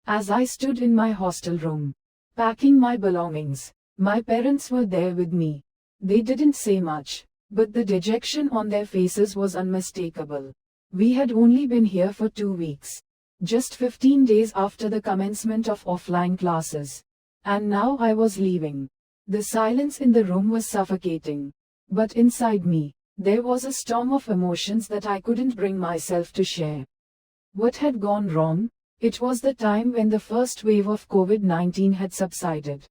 As I stood in my hostel room, packing my belongings, my parents were there with me. They didn't say much, but the dejection on their faces was unmistakable. We had only been here for 2 weeks, just 15 days after the commencement of offline classes. And now I was leaving. The silence in the room was suffocating. But inside me, there was a storm of emotions that I couldn't bring myself to share. What had gone wrong? It was the time when the first wave of COVID-19 had subsided,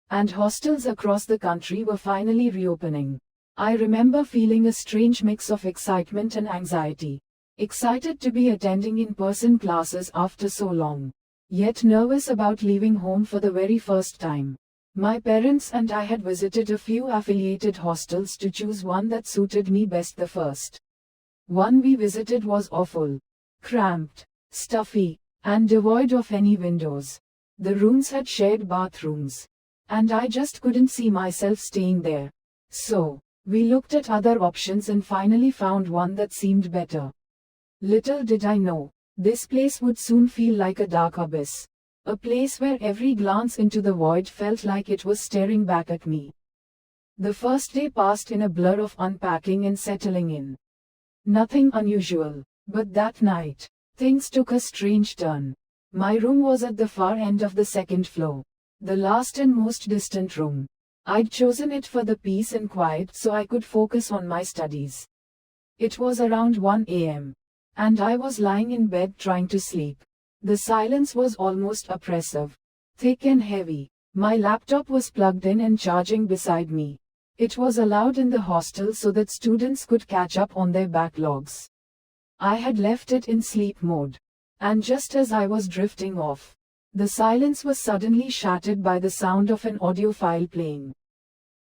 and hostels across the country were finally reopening. I remember feeling a strange mix of excitement and anxiety. Excited to be attending in-person classes after so long, yet nervous about leaving home for the very first time. My parents and I had visited a few affiliated hostels to choose one that suited me best. The first one we visited was awful, cramped, stuffy, and devoid of any windows. The rooms had shared bathrooms, and I just couldn't see myself staying there. So, we looked at other options and finally found one that seemed better. Little did I know, this place would soon feel like a dark abyss. A place where every glance into the void felt like it was staring back at me. The first day passed in a blur of unpacking and settling in. Nothing unusual, but that night, things took a strange turn. My room was at the far end of the second floor, the last and most distant room. I'd chosen it for the peace and quiet so I could focus on my studies. It was around 1 a.m. and I was lying in bed trying to sleep. The silence was almost oppressive, thick and heavy. My laptop was plugged in and charging beside me. It was allowed in the hostel so that students could catch up on their backlogs. I had left it in sleep mode, and just as I was drifting off, the silence was suddenly shattered by the sound of an audio file playing.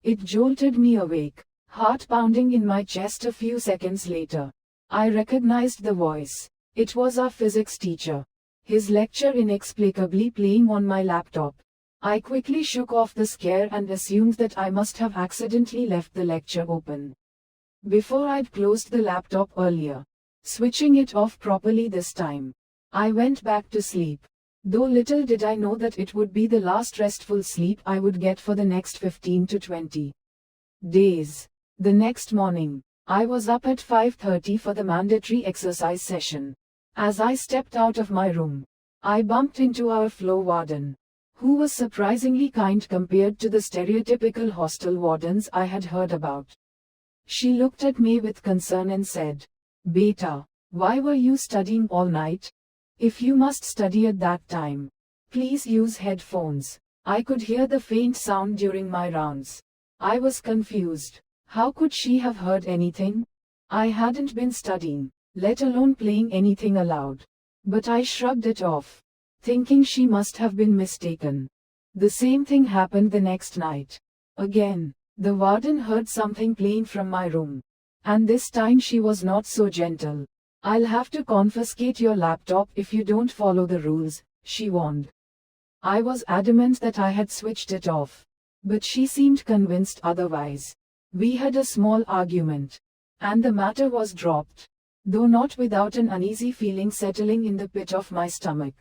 It jolted me awake, heart pounding in my chest. A few seconds later, I recognized the voice. It was our physics teacher, his lecture inexplicably playing on my laptop. I quickly shook off the scare and assumed that I must have accidentally left the lecture open before I'd closed the laptop earlier. Switching it off properly this time, I went back to sleep, though little did I know that it would be the last restful sleep I would get for the next 15 to 20 days. The next morning, I was up at 5:30 for the mandatory exercise session. As I stepped out of my room, I bumped into our floor warden, who was surprisingly kind compared to the stereotypical hostel wardens I had heard about. She looked at me with concern and said, "Beta, why were you studying all night? If you must study at that time, please use headphones." I could hear the faint sound during my rounds. I was confused. How could she have heard anything? I hadn't been studying, let alone playing anything aloud. But I shrugged it off, thinking she must have been mistaken. The same thing happened the next night. Again, the warden heard something playing from my room. And this time she was not so gentle. "I'll have to confiscate your laptop if you don't follow the rules," she warned. I was adamant that I had switched it off, but she seemed convinced otherwise. We had a small argument, and the matter was dropped, though not without an uneasy feeling settling in the pit of my stomach.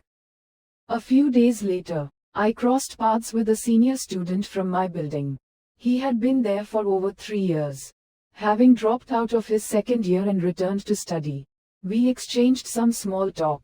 A few days later, I crossed paths with a senior student from my building. He had been there for over 3 years, having dropped out of his second year and returned to study. We exchanged some small talk,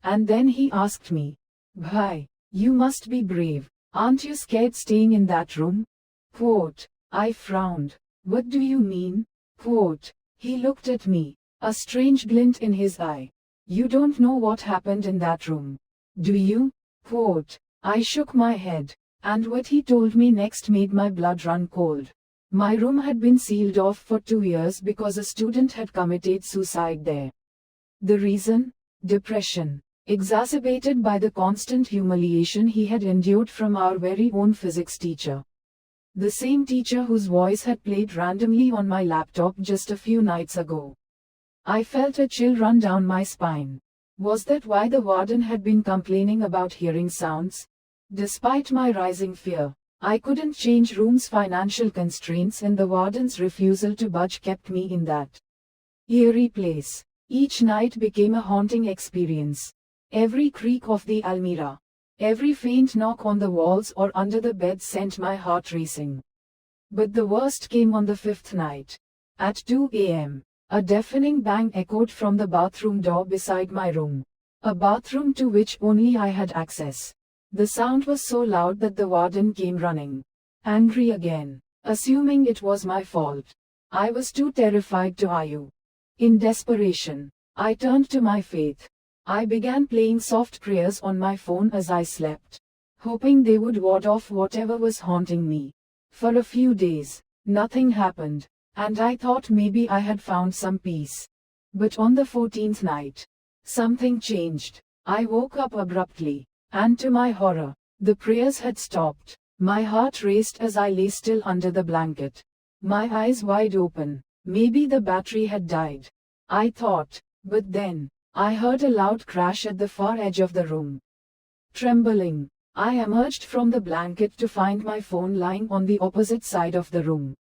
and then he asked me, "Bhai, you must be brave. Aren't you scared staying in that room?" Quote. I frowned. "What do you mean?" Quote. He looked at me, a strange glint in his eye. "You don't know what happened in that room, do you?" Quote. I shook my head, and what he told me next made my blood run cold. My room had been sealed off for 2 years because a student had committed suicide there. The reason? Depression, exacerbated by the constant humiliation he had endured from our very own physics teacher. The same teacher whose voice had played randomly on my laptop just a few nights ago. I felt a chill run down my spine. Was that why the warden had been complaining about hearing sounds? Despite my rising fear, I couldn't change rooms. Financial constraints and the warden's refusal to budge kept me in that eerie place. Each night became a haunting experience. Every creak of the almirah, Every faint knock on the walls or under the bed sent my heart racing. But the worst came on the fifth night. At 2 a.m., a deafening bang echoed from the bathroom door beside my room. A bathroom to which only I had access. The sound was so loud that the warden came running. Angry again, assuming it was my fault. I was too terrified to argue. In desperation, I turned to my faith. I began playing soft prayers on my phone as I slept, hoping they would ward off whatever was haunting me. For a few days, nothing happened, and I thought maybe I had found some peace. But on the 14th night, something changed. I woke up abruptly, and to my horror, the prayers had stopped. My heart raced as I lay still under the blanket, my eyes wide open. Maybe the battery had died, I thought, but then, I heard a loud crash at the far edge of the room. Trembling, I emerged from the blanket to find my phone lying on the opposite side of the room.